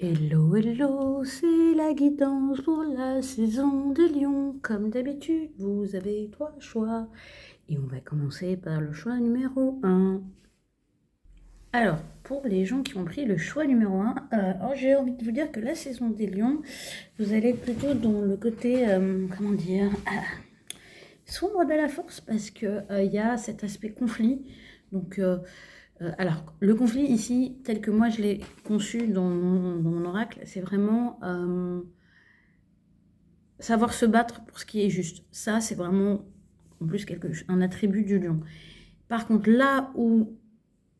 Hello, hello, c'est la guidance pour la saison des lions. Comme d'habitude, vous avez 3 choix. Et on va commencer par le choix numéro 1. Alors, pour les gens qui ont pris le choix numéro 1, j'ai envie de vous dire que la saison des lions, vous allez plutôt dans le côté, sombre de la force, parce qu'il y a cet aspect conflit. Donc, alors, le conflit ici, tel que moi je l'ai conçu dans mon oracle, c'est vraiment savoir se battre pour ce qui est juste. Ça, c'est vraiment, en plus, un attribut du lion. Par contre, là où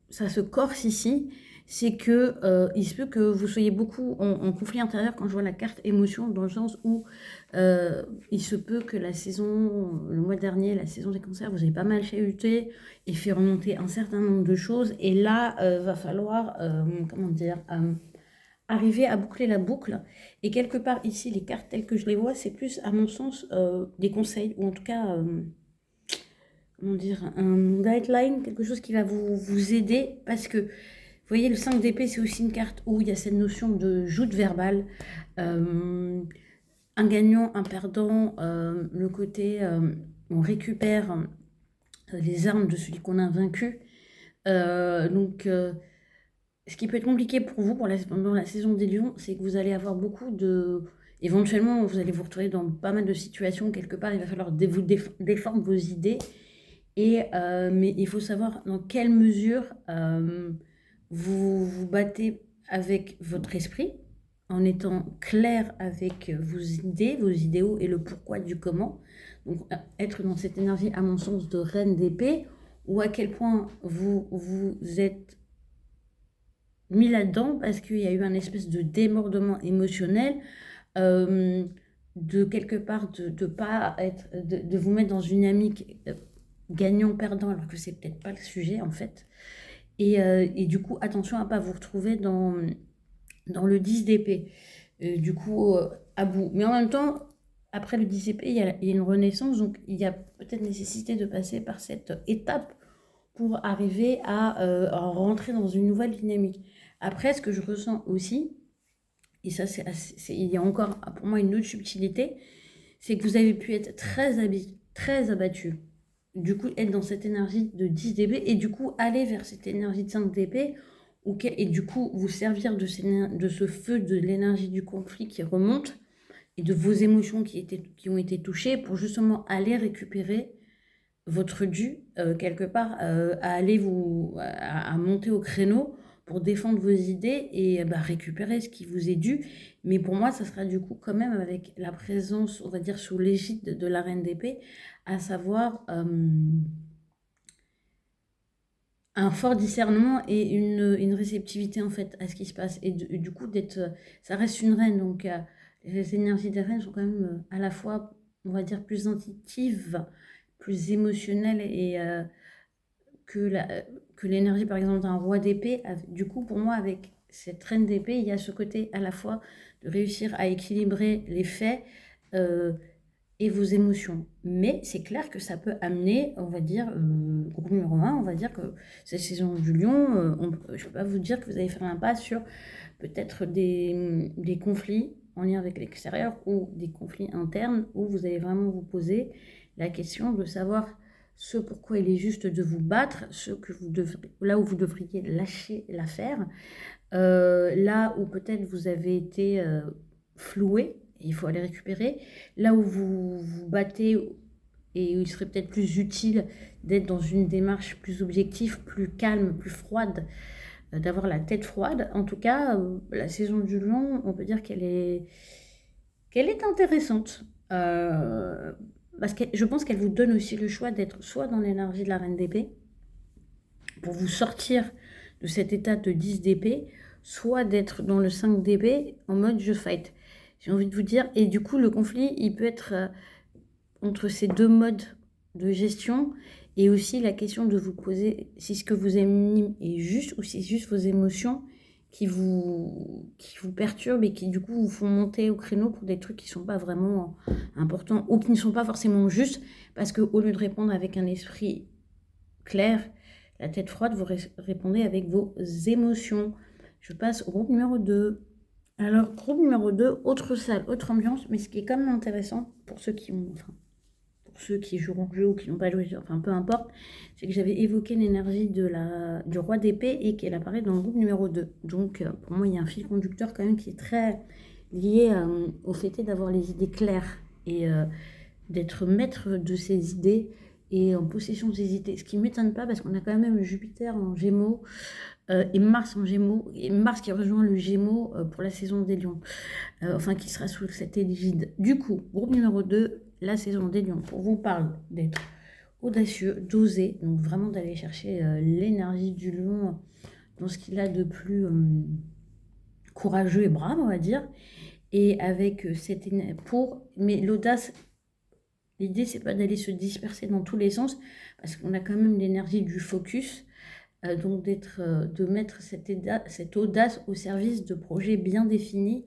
ça se corse ici, c'est que il se peut que vous soyez beaucoup en conflit intérieur quand je vois la carte émotion, dans le sens où il se peut que le mois dernier, la saison des cancers, vous avez pas mal chahuté et fait remonter un certain nombre de choses. Et là, va falloir, arriver à boucler la boucle. Et quelque part ici, les cartes telles que je les vois, c'est plus, à mon sens, des conseils, ou en tout cas, un guideline, quelque chose qui va vous aider, parce que vous voyez, le 5 d'épée, c'est aussi une carte où il y a cette notion de joute verbale, un gagnant, un perdant, le côté on récupère les armes de celui qu'on a vaincu. Ce qui peut être compliqué pour vous pendant la saison des lions, c'est que vous allez avoir beaucoup de... Éventuellement, vous allez vous retrouver dans pas mal de situations. Quelque part, il va falloir défendre vos idées. Mais il faut savoir dans quelle mesure vous vous battez avec votre esprit, en étant clair avec vos idées, vos idéaux et le pourquoi du comment. Donc, être dans cette énergie, à mon sens, de reine d'épée, ou à quel point vous êtes mis là-dedans parce qu'il y a eu un espèce de débordement émotionnel, euh, de quelque part de pas être, de vous mettre dans une dynamique gagnant-perdant, alors que c'est peut-être pas le sujet en fait. Et du coup, attention à pas vous retrouver dans le 10 d'épée. Du coup, à bout. Mais en même temps, après le 10 épée, il y a une renaissance, donc il y a peut-être nécessité de passer par cette étape pour arriver à rentrer dans une nouvelle dynamique. Après, ce que je ressens aussi, et ça, il y a encore pour moi une autre subtilité, c'est que vous avez pu être très abattu. Du coup, être dans cette énergie de 10 dB et du coup, aller vers cette énergie de 5 dB et du coup, vous servir de ce feu de l'énergie du conflit qui remonte et de vos émotions qui ont été touchées pour justement aller récupérer votre dû, quelque part, à aller à monter au créneau pour défendre vos idées et récupérer ce qui vous est dû. Mais pour moi, ça sera du coup quand même avec la présence, on va dire, sous l'égide de la reine d'épée, à savoir un fort discernement et une réceptivité en fait à ce qui se passe. Et du coup, ça reste une reine, donc les énergies des reines sont quand même à la fois, on va dire, plus intuitives, plus émotionnelles que que l'énergie par exemple d'un roi d'épée. Du coup, pour moi, avec cette reine d'épée, il y a ce côté à la fois de réussir à équilibrer les faits euh, et vos émotions. Mais c'est clair que ça peut amener, on va dire, groupe numéro 1, on va dire que cette saison du lion, je ne peux pas vous dire que vous allez faire l'impasse sur peut-être des conflits en lien avec l'extérieur ou des conflits internes où vous allez vraiment vous poser la question de savoir ce pourquoi il est juste de vous battre, là où vous devriez lâcher l'affaire, là où peut-être vous avez été floué, il faut aller récupérer, là où vous vous battez et où il serait peut-être plus utile d'être dans une démarche plus objective, plus calme, plus froide, d'avoir la tête froide. En tout cas, la saison du lion, on peut dire qu'elle est intéressante. Parce que je pense qu'elle vous donne aussi le choix d'être soit dans l'énergie de la reine d'épée, pour vous sortir de cet état de 10 d'épée, soit d'être dans le 5 d'épée en mode je fight. J'ai envie de vous dire, et du coup le conflit, il peut être entre ces deux modes de gestion, et aussi la question de vous poser si ce que vous aimez est juste ou si c'est juste vos émotions qui vous perturbent et qui du coup vous font monter au créneau pour des trucs qui ne sont pas vraiment importants ou qui ne sont pas forcément justes, parce qu'au lieu de répondre avec un esprit clair, la tête froide, vous répondez avec vos émotions. Je passe au groupe numéro 2. Alors, groupe numéro 2, autre salle, autre ambiance, mais ce qui est quand même intéressant pour ceux qui ont, enfin, pour ceux qui joueront au jeu ou qui n'ont pas joué, enfin peu importe, c'est que j'avais évoqué l'énergie du roi d'épée et qu'elle apparaît dans le groupe numéro 2. Donc, pour moi, il y a un fil conducteur quand même qui est très lié au fait d'avoir les idées claires et d'être maître de ses idées et en possession de ses idées. Ce qui ne m'étonne pas parce qu'on a quand même Jupiter en Gémeaux et Mars en Gémeaux, et Mars qui rejoint le Gémeaux pour la saison des Lions, enfin qui sera sous cette égide. Du coup, groupe numéro 2, la saison des Lions, pour vous parle d'être audacieux, d'oser, donc vraiment d'aller chercher l'énergie du lion dans ce qu'il a de plus courageux et brave, on va dire, et avec cette mais l'audace, l'idée c'est pas d'aller se disperser dans tous les sens, parce qu'on a quand même l'énergie du focus, donc de mettre cette audace au service de projets bien définis,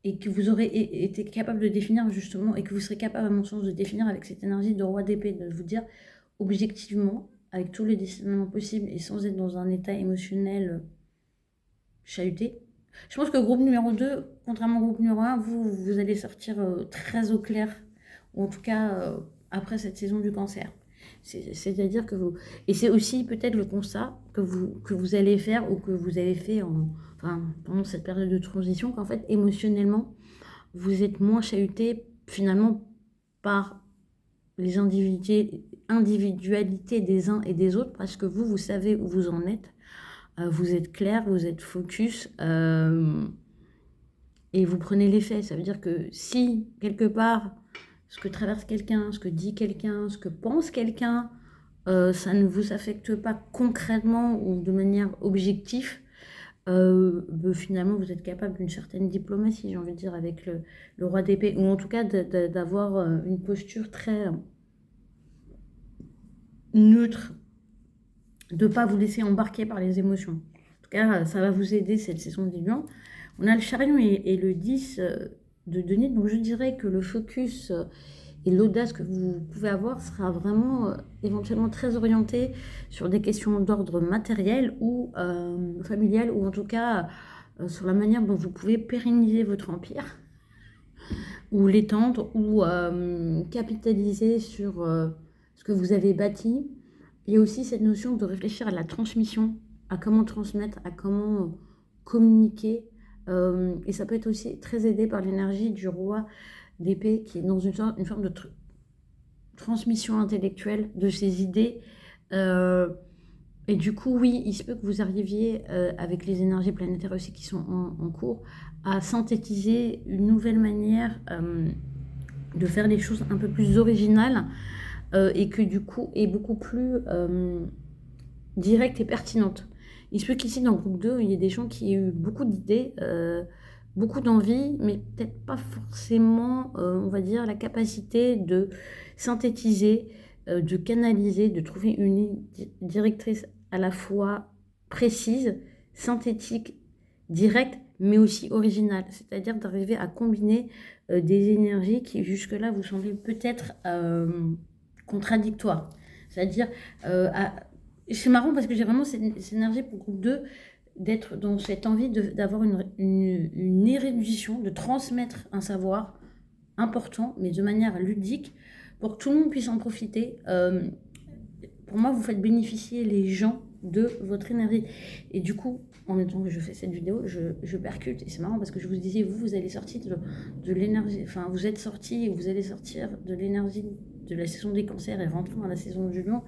et que vous aurez été capable de définir justement, et que vous serez capable à mon sens de définir avec cette énergie de roi d'épée, de vous dire objectivement, avec tous les discernements possibles et sans être dans un état émotionnel chahuté. Je pense que groupe numéro 2, contrairement au groupe numéro 1, vous allez sortir très au clair, ou en tout cas après cette saison du cancer. C'est-à-dire que vous... Et c'est aussi peut-être le constat que vous allez faire ou que vous avez fait pendant cette période de transition, qu'en fait, émotionnellement, vous êtes moins chahuté finalement par les individualités des uns et des autres, parce que vous savez où vous en êtes. Vous êtes clair, vous êtes focus, et vous prenez les faits. Ça veut dire que si, quelque part, ce que traverse quelqu'un, ce que dit quelqu'un, ce que pense quelqu'un, ça ne vous affecte pas concrètement ou de manière objective, finalement, vous êtes capable d'une certaine diplomatie, j'ai envie de dire, avec le roi d'épée, ou en tout cas d'avoir une posture très neutre, de ne pas vous laisser embarquer par les émotions. En tout cas, ça va vous aider cette saison des lions. On a le chariot et le 10 de Denis, donc je dirais que le focus et l'audace que vous pouvez avoir sera vraiment éventuellement très orienté sur des questions d'ordre matériel ou familial, ou en tout cas sur la manière dont vous pouvez pérenniser votre empire, ou l'étendre, ou capitaliser sur ce que vous avez bâti. Il y a aussi cette notion de réfléchir à la transmission, à comment transmettre, à comment communiquer. Et ça peut être aussi très aidé par l'énergie du roi d'épée qui est dans une forme de transmission intellectuelle de ses idées. Et du coup, oui, il se peut que vous arriviez, avec les énergies planétaires aussi qui sont en cours, à synthétiser une nouvelle manière de faire les choses un peu plus originales, et que du coup est beaucoup plus directe et pertinente. Il se peut qu'ici, dans le groupe 2, il y ait des gens qui aient eu beaucoup d'idées, beaucoup d'envie, mais peut-être pas forcément, on va dire, la capacité de synthétiser, de canaliser, de trouver une ligne directrice à la fois précise, synthétique, directe, mais aussi originale. C'est-à-dire d'arriver à combiner des énergies qui jusque-là vous semblaient peut-être contradictoires. C'est-à-dire, c'est marrant parce que j'ai vraiment cette énergie pour le groupe 2 d'être dans cette envie d'avoir une érudition, de transmettre un savoir important, mais de manière ludique, pour que tout le monde puisse en profiter. Pour moi, vous faites bénéficier les gens de votre énergie. Et du coup, en même temps que je fais cette vidéo, je percute. Et c'est marrant parce que je vous disais, vous allez sortir de l'énergie, enfin, vous êtes sorti et vous allez sortir de l'énergie de la saison des cancers et rentrer dans la saison du lion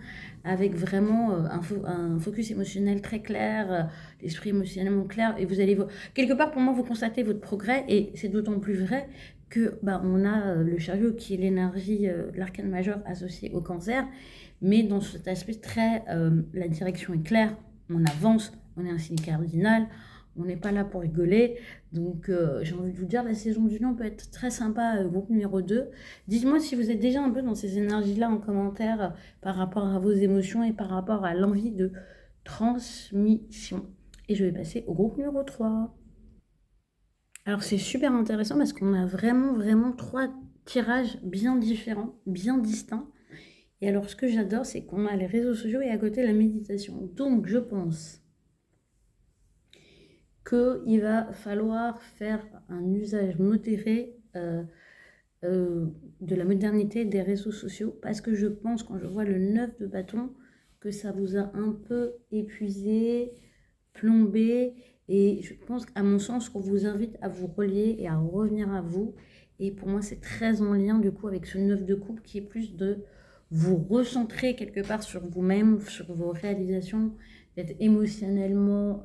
avec vraiment un focus émotionnel très clair, l'esprit émotionnellement clair. Et vous allez, quelque part, pour moi, vous constatez votre progrès. Et c'est d'autant plus vrai que on a le chariot qui est l'énergie, l'arcane majeur associé au cancer. Mais dans cet aspect très, la direction est claire, on avance, on est un signe cardinal, on n'est pas là pour rigoler. Donc j'ai envie de vous dire, la saison du lion peut être très sympa, groupe numéro 2. Dites-moi si vous êtes déjà un peu dans ces énergies-là en commentaire, par rapport à vos émotions et par rapport à l'envie de transmission. Et je vais passer au groupe numéro 3. Alors c'est super intéressant parce qu'on a vraiment 3 tirages bien différents, bien distincts. Et alors, ce que j'adore, c'est qu'on a les réseaux sociaux et à côté la méditation. Donc, je pense qu'il va falloir faire un usage modéré de la modernité des réseaux sociaux, parce que je pense, quand je vois le 9 de bâton, que ça vous a un peu épuisé, plombé, et je pense qu'à mon sens, qu'on vous invite à vous relier et à revenir à vous. Et pour moi, c'est très en lien du coup avec ce 9 de coupe qui est plus de vous recentrer quelque part sur vous-même, sur vos réalisations, d'être émotionnellement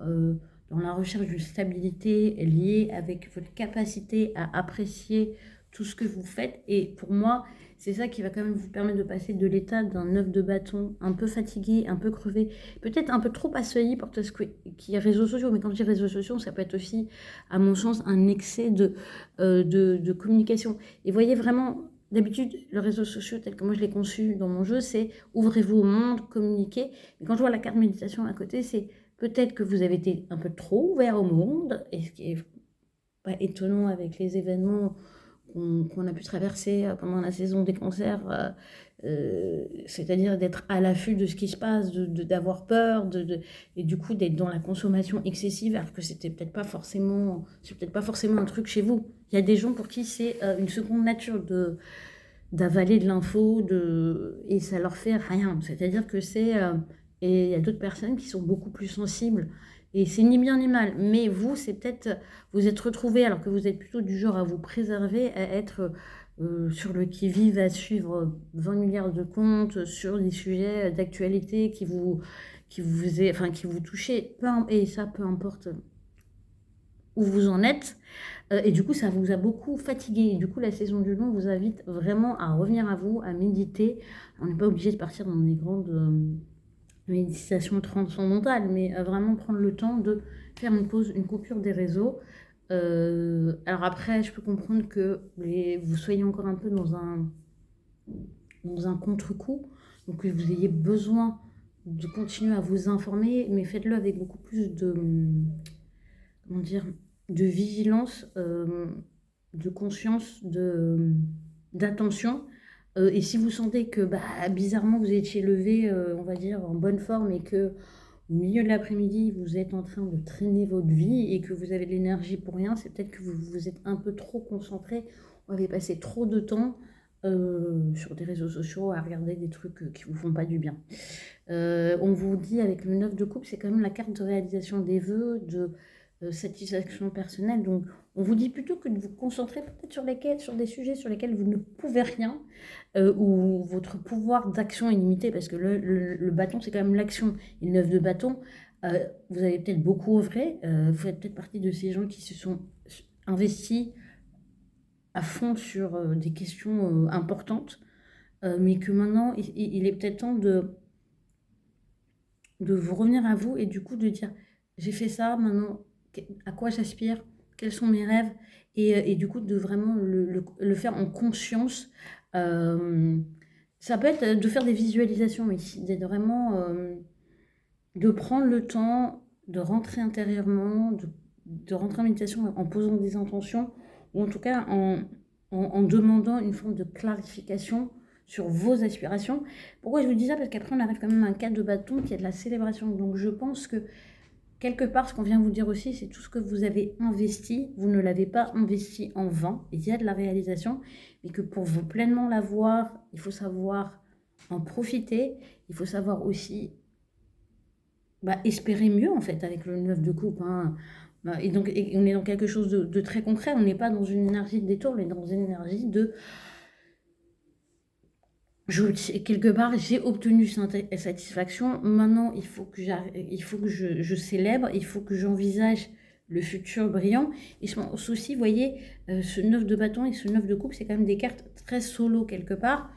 dans la recherche d'une stabilité liée avec votre capacité à apprécier tout ce que vous faites. Et pour moi, c'est ça qui va quand même vous permettre de passer de l'état d'un 9 de bâton un peu fatigué, un peu crevé, peut-être un peu trop assailli par tout ce qui est réseaux sociaux. Mais quand je dis réseaux sociaux, ça peut être aussi, à mon sens, un excès de communication. Et voyez vraiment, d'habitude, le réseau social tel que moi je l'ai conçu dans mon jeu, c'est ouvrez-vous au monde, communiquez. Mais quand je vois la carte méditation à côté, c'est peut-être que vous avez été un peu trop ouvert au monde, et ce qui est pas étonnant avec les événements qu'on a pu traverser pendant la saison des concerts, c'est-à-dire d'être à l'affût de ce qui se passe, d'avoir peur, et du coup d'être dans la consommation excessive, alors que c'est peut-être pas forcément un truc chez vous. Il y a des gens pour qui c'est une seconde nature d'avaler de l'info, et ça leur fait rien. C'est-à-dire que et il y a d'autres personnes qui sont beaucoup plus sensibles. Et c'est ni bien ni mal. Mais vous, c'est peut-être, vous êtes retrouvés, alors que vous êtes plutôt du genre à vous préserver, à être sur le qui-vive, à suivre 20 milliards de comptes sur des sujets d'actualité qui vous touchaient. Et ça, peu importe où vous en êtes. Et du coup, ça vous a beaucoup fatigué. Et du coup, la saison du lion vous invite vraiment à revenir à vous, à méditer. On n'est pas obligé de partir dans des grandes méditations transcendantales, mais à vraiment prendre le temps de faire une pause, une coupure des réseaux. Alors après, je peux comprendre que vous soyez encore un peu dans un contre-coup, donc que vous ayez besoin de continuer à vous informer, mais faites-le avec beaucoup plus comment dire, de vigilance, de conscience, d'attention. Et si vous sentez que bizarrement vous étiez levé, on va dire, en bonne forme, et que au milieu de l'après-midi, vous êtes en train de traîner votre vie et que vous avez de l'énergie pour rien, c'est peut-être que vous êtes un peu trop concentré. Vous avez passé trop de temps sur des réseaux sociaux à regarder des trucs qui vous font pas du bien. On vous dit avec le 9 de coupe, c'est quand même la carte de réalisation des vœux, de satisfaction personnelle. Donc, on vous dit plutôt que de vous concentrer peut-être sur des sujets sur lesquels vous ne pouvez rien, où votre pouvoir d'action est limité, parce que le bâton, c'est quand même l'action. Et le 9 de bâton, vous avez peut-être beaucoup œuvré, vous faites peut-être partie de ces gens qui se sont investis à fond sur des questions importantes, mais que maintenant, il est peut-être temps de vous revenir à vous, et du coup de dire, j'ai fait ça, maintenant, à quoi j'aspire, quels sont mes rêves, et du coup de vraiment le faire en conscience. Euh, Ça peut être de faire des visualisations ici, d'être vraiment, de prendre le temps de rentrer intérieurement, de rentrer en méditation en posant des intentions, ou en tout cas en demandant une forme de clarification sur vos aspirations. Pourquoi je vous dis ça? Parce qu'après on arrive quand même à un cas de bâton qui est de la célébration. Donc je pense que quelque part, ce qu'on vient vous dire aussi, c'est tout ce que vous avez investi, vous ne l'avez pas investi en vain. Il y a de la réalisation, mais que pour vous pleinement l'avoir, il faut savoir en profiter. Il faut savoir aussi espérer mieux, en fait, avec le 9 de coupe. Hein. Et donc, on est dans quelque chose de très concret. On n'est pas dans une énergie de détour, on est dans une énergie de quelque part, j'ai obtenu satisfaction. Maintenant, il faut que je célèbre, il faut que j'envisage le futur brillant. Et je pense aussi, vous voyez, ce 9 de bâton et ce 9 de coupe, c'est quand même des cartes très solo quelque part.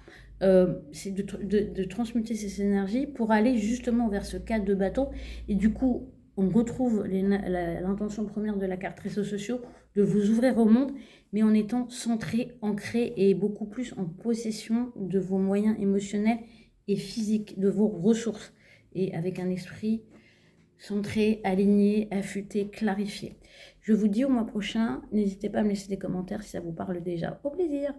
C'est de transmuter ces énergies pour aller justement vers ce 4 de bâton. Et du coup, on retrouve l'intention première de la carte réseaux sociaux, de vous ouvrir au monde, mais en étant centré, ancré et beaucoup plus en possession de vos moyens émotionnels et physiques, de vos ressources, et avec un esprit centré, aligné, affûté, clarifié. Je vous dis au mois prochain. N'hésitez pas à me laisser des commentaires si ça vous parle déjà. Au plaisir!